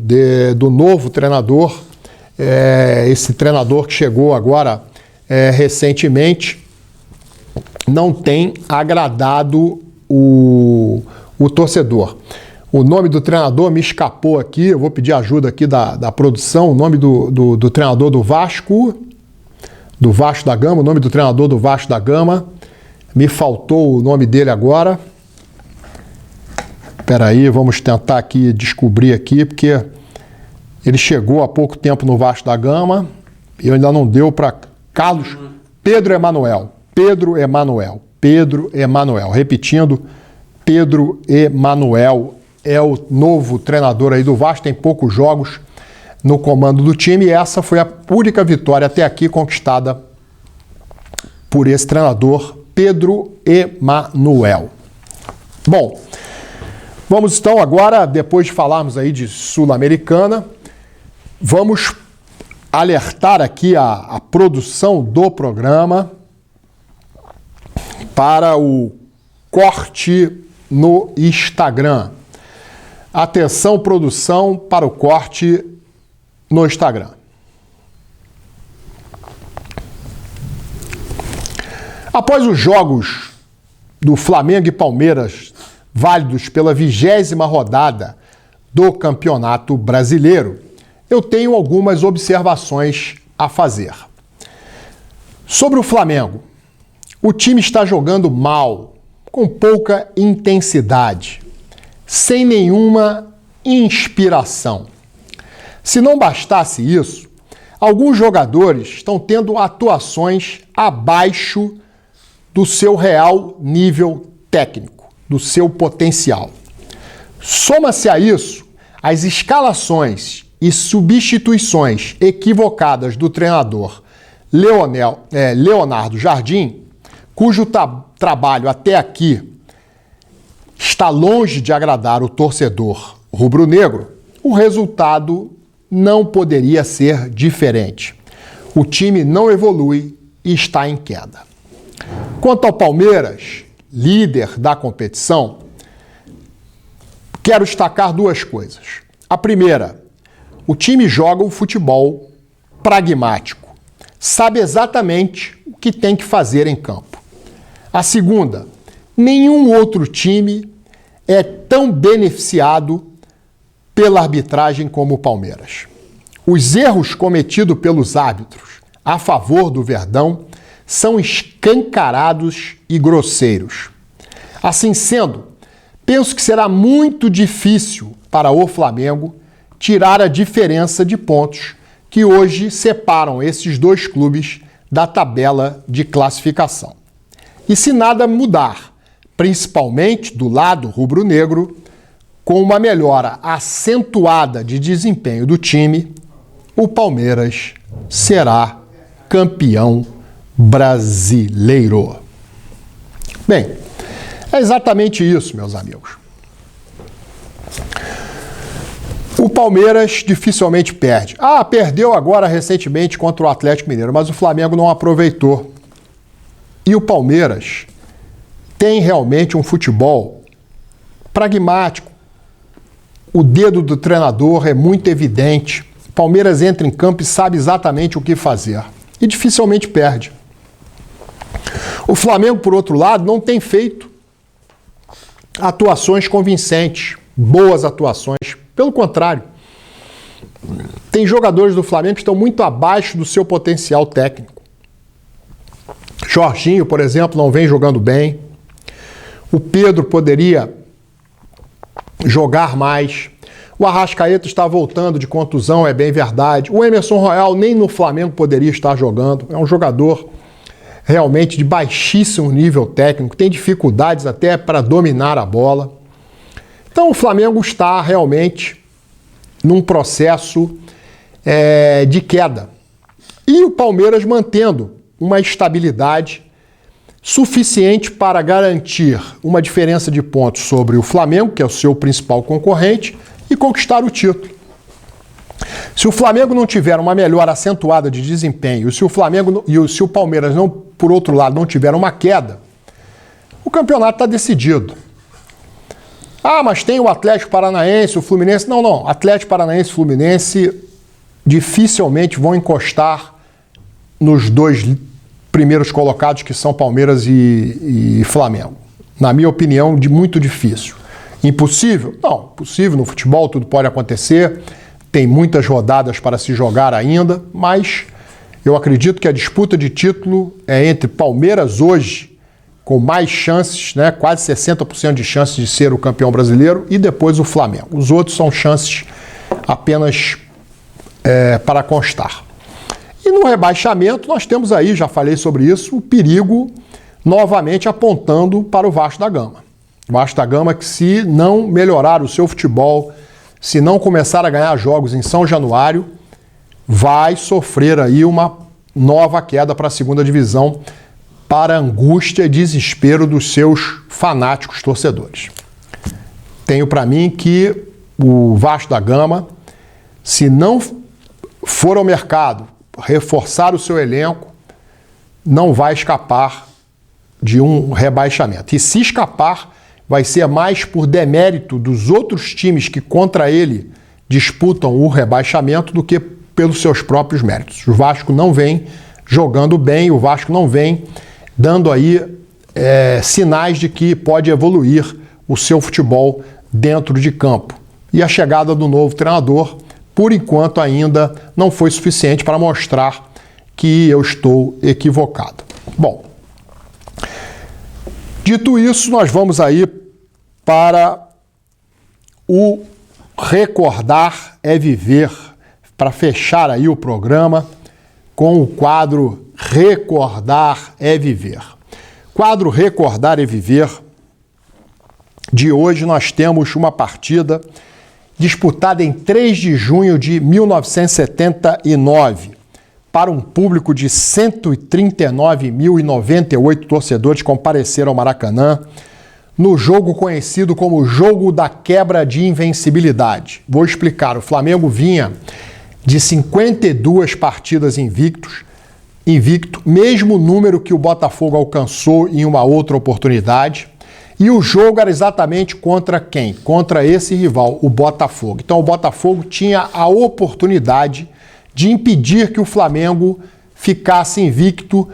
do novo treinador, esse treinador que chegou agora recentemente, não tem agradado o torcedor. O nome do treinador me escapou aqui, eu vou pedir ajuda aqui da produção, o nome do treinador do Vasco da Gama, o nome do treinador do Vasco da Gama, me faltou o nome dele agora. Espera aí, vamos tentar aqui descobrir aqui, porque ele chegou há pouco tempo no Vasco da Gama e ainda não deu para Carlos Pedro Emanuel. Repetindo, Pedro Emanuel é o novo treinador aí do Vasco, tem poucos jogos no comando do time e essa foi a única vitória até aqui conquistada por esse treinador, Pedro Emanuel. Bom, vamos então agora, depois de falarmos aí de Sul-Americana, vamos alertar aqui a produção do programa para o corte no Instagram. Atenção, produção, para o corte no Instagram. Após os jogos do Flamengo e Palmeiras, válidos pela 20ª rodada do Campeonato Brasileiro, eu tenho algumas observações a fazer. Sobre o Flamengo, o time está jogando mal, com pouca intensidade, sem nenhuma inspiração. Se não bastasse isso, alguns jogadores estão tendo atuações abaixo do seu real nível técnico, do seu potencial. Soma-se a isso as escalações e substituições equivocadas do treinador Leonardo Jardim, cujo trabalho até aqui está longe de agradar o torcedor rubro-negro, o resultado não poderia ser diferente. O time não evolui e está em queda. Quanto ao Palmeiras, líder da competição, quero destacar 2 coisas. A primeira, o time joga um futebol pragmático, sabe exatamente o que tem que fazer em campo. A segunda, nenhum outro time é tão beneficiado pela arbitragem como o Palmeiras. Os erros cometidos pelos árbitros a favor do Verdão são escancarados e grosseiros. Assim sendo, penso que será muito difícil para o Flamengo tirar a diferença de pontos que hoje separam esses dois clubes da tabela de classificação. E se nada mudar, principalmente do lado rubro-negro, com uma melhora acentuada de desempenho do time, o Palmeiras será campeão brasileiro. Bem, é exatamente isso, meus amigos. O Palmeiras dificilmente perde. Perdeu agora recentemente contra o Atlético Mineiro, mas o Flamengo não aproveitou. E o Palmeiras tem realmente um futebol pragmático. O dedo do treinador é muito evidente. O Palmeiras entra em campo e sabe exatamente o que fazer. E dificilmente perde. O Flamengo, por outro lado, não tem feito atuações convincentes, boas atuações. Pelo contrário, tem jogadores do Flamengo que estão muito abaixo do seu potencial técnico. Jorginho, por exemplo, não vem jogando bem. O Pedro poderia jogar mais. O Arrascaeta está voltando de contusão, é bem verdade. O Emerson Royal nem no Flamengo poderia estar jogando. É um jogador realmente de baixíssimo nível técnico, tem dificuldades até para dominar a bola. Então o Flamengo está realmente num processo de queda. E o Palmeiras mantendo uma estabilidade suficiente para garantir uma diferença de pontos sobre o Flamengo, que é o seu principal concorrente, e conquistar o título. Se o Flamengo não tiver uma melhora acentuada de desempenho, se o Palmeiras, não, por outro lado, não tiver uma queda, o campeonato está decidido. Mas tem o Atlético Paranaense, o Fluminense. Não. Atlético Paranaense e Fluminense dificilmente vão encostar nos dois primeiros colocados, que são Palmeiras e Flamengo. Na minha opinião, muito difícil. Impossível? Não, possível. No futebol tudo pode acontecer. Tem muitas rodadas para se jogar ainda, mas eu acredito que a disputa de título é entre Palmeiras hoje, com mais chances, quase 60% de chances de ser o campeão brasileiro, e depois o Flamengo. Os outros são chances apenas para constar. E no rebaixamento nós temos aí, já falei sobre isso, o perigo novamente apontando para o Vasco da Gama. O Vasco da Gama que, se não melhorar o seu futebol, se não começar a ganhar jogos em São Januário, vai sofrer aí uma nova queda para a segunda divisão, para a angústia e desespero dos seus fanáticos torcedores. Tenho para mim que o Vasco da Gama, se não for ao mercado reforçar o seu elenco, não vai escapar de um rebaixamento. E se escapar, vai ser mais por demérito dos outros times que contra ele disputam o rebaixamento do que pelos seus próprios méritos. O Vasco não vem jogando bem, o Vasco não vem dando aí sinais de que pode evoluir o seu futebol dentro de campo. E a chegada do novo treinador, por enquanto, ainda não foi suficiente para mostrar que eu estou equivocado. Bom, dito isso, nós vamos aí para o Recordar é Viver, para fechar aí o programa com o quadro Recordar é Viver. Quadro Recordar é Viver de hoje, nós temos uma partida disputada em 3 de junho de 1979, para um público de 139.098 torcedores que compareceram ao Maracanã, no jogo conhecido como Jogo da Quebra de Invencibilidade. Vou explicar. O Flamengo vinha de 52 partidas invicto, mesmo número que o Botafogo alcançou em uma outra oportunidade. E o jogo era exatamente contra quem? Contra esse rival, o Botafogo. Então o Botafogo tinha a oportunidade de impedir que o Flamengo ficasse invicto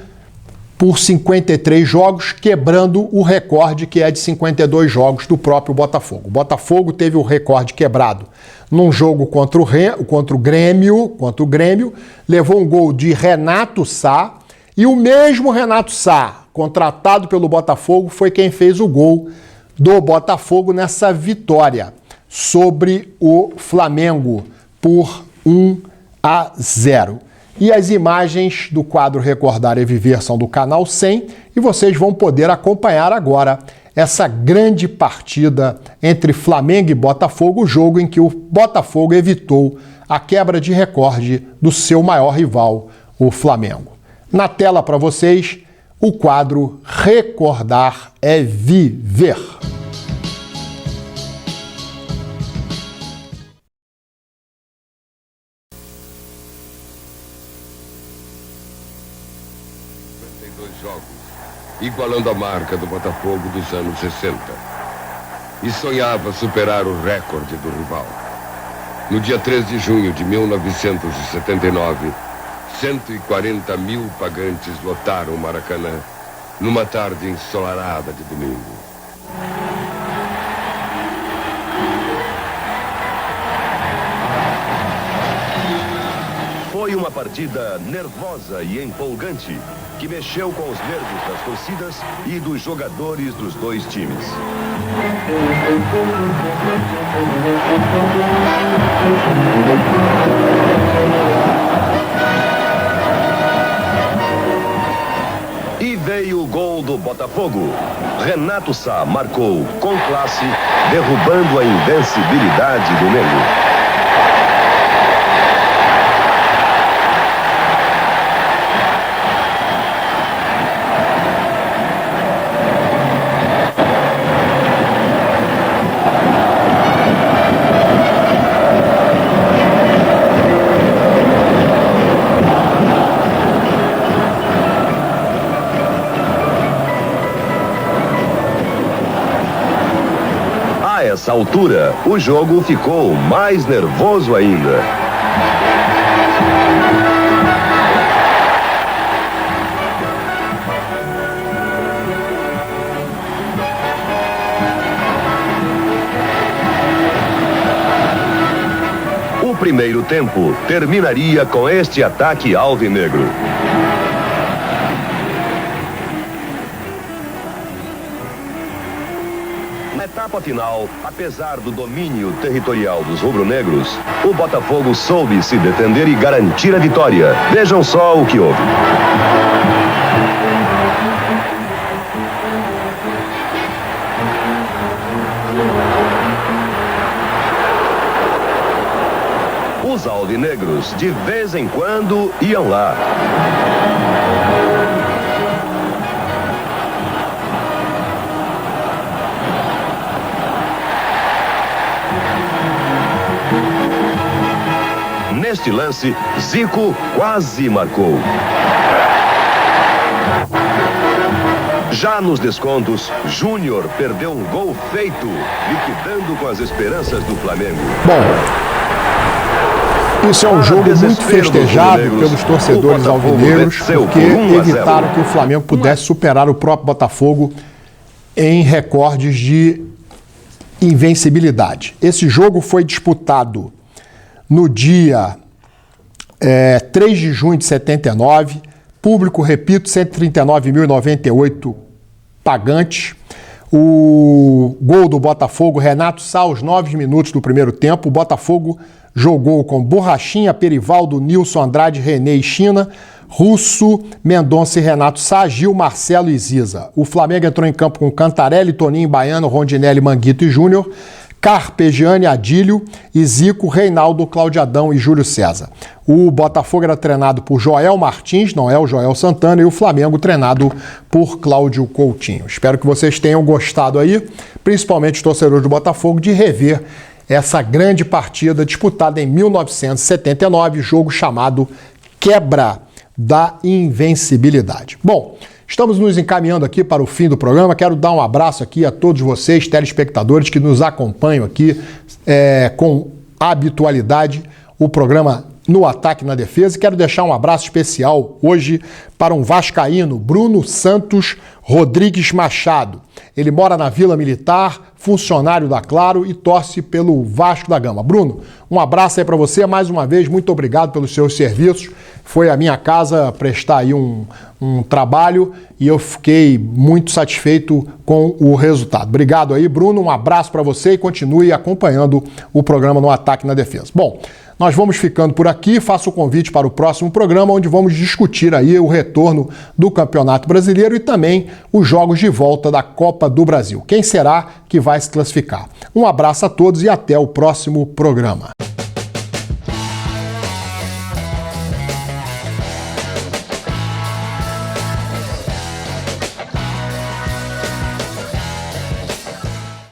por 53 jogos, quebrando o recorde que é de 52 jogos do próprio Botafogo. O Botafogo teve o recorde quebrado num jogo contra o Grêmio, levou um gol de Renato Sá, e o mesmo Renato Sá, contratado pelo Botafogo, foi quem fez o gol do Botafogo nessa vitória sobre o Flamengo por 1-0. E as imagens do quadro Recordar é Viver são do canal 100 e vocês vão poder acompanhar agora essa grande partida entre Flamengo e Botafogo, o jogo em que o Botafogo evitou a quebra de recorde do seu maior rival, o Flamengo. Na tela para vocês, o quadro Recordar é Viver.
Jogos, igualando a marca do Botafogo dos anos 60. E sonhava superar o recorde do rival. No dia 3 de junho de 1979, 140 mil pagantes lotaram o Maracanã numa tarde ensolarada de domingo.
Foi uma partida nervosa e empolgante, que mexeu com os nervos das torcidas e dos jogadores dos dois times. E veio o gol do Botafogo. Renato Sá marcou com classe, derrubando a invencibilidade do Negro. A essa altura, o jogo ficou mais nervoso ainda. O primeiro tempo terminaria com este ataque alvinegro. Na etapa final, apesar do domínio territorial dos rubro-negros, o Botafogo soube se defender e garantir a vitória. Vejam só o que houve. Os alvinegros, de vez em quando, iam lá. Neste lance, Zico quase marcou. Já nos descontos, Júnior perdeu um gol feito, liquidando com as esperanças do Flamengo.
Bom, isso é um jogo muito festejado pelos torcedores alvinegros, porque evitaram que o Flamengo pudesse superar o próprio Botafogo em recordes de invencibilidade. Esse jogo foi disputado no dia 3 de junho de 79, público, repito, 139.098 pagantes. O gol do Botafogo, Renato Sá, aos 9 minutos do primeiro tempo. O Botafogo jogou com Borrachinha, Perivaldo, Nilson, Andrade, René e China, Russo, Mendonça e Renato Sá, Gil, Marcelo e Ziza. O Flamengo entrou em campo com Cantarelli, Toninho, Baiano, Rondinelli, Manguito e Júnior, Carpegiani, Adílio e Zico, Reinaldo, Claudiadão e Júlio César. O Botafogo era treinado por Joel Martins, não é o Joel Santana, e o Flamengo treinado por Cláudio Coutinho. Espero que vocês tenham gostado aí, principalmente os torcedores do Botafogo, de rever essa grande partida disputada em 1979, jogo chamado Quebra da Invencibilidade. Bom, estamos nos encaminhando aqui para o fim do programa. Quero dar um abraço aqui a todos vocês, telespectadores, que nos acompanham aqui com habitualidade. O programa no Ataque na Defesa. E quero deixar um abraço especial hoje para um vascaíno, Bruno Santos Rodrigues Machado. Ele mora na Vila Militar, funcionário da Claro e torce pelo Vasco da Gama. Bruno, um abraço aí para você. Mais uma vez, muito obrigado pelos seus serviços. Foi à minha casa prestar aí um trabalho e eu fiquei muito satisfeito com o resultado. Obrigado aí, Bruno. Um abraço para você e continue acompanhando o programa no Ataque na Defesa. Bom, nós vamos ficando por aqui. Faço o convite para o próximo programa, onde vamos discutir aí o retorno do Campeonato Brasileiro e também os jogos de volta da Copa do Brasil. Quem será que vai se classificar? Um abraço a todos e até o próximo programa.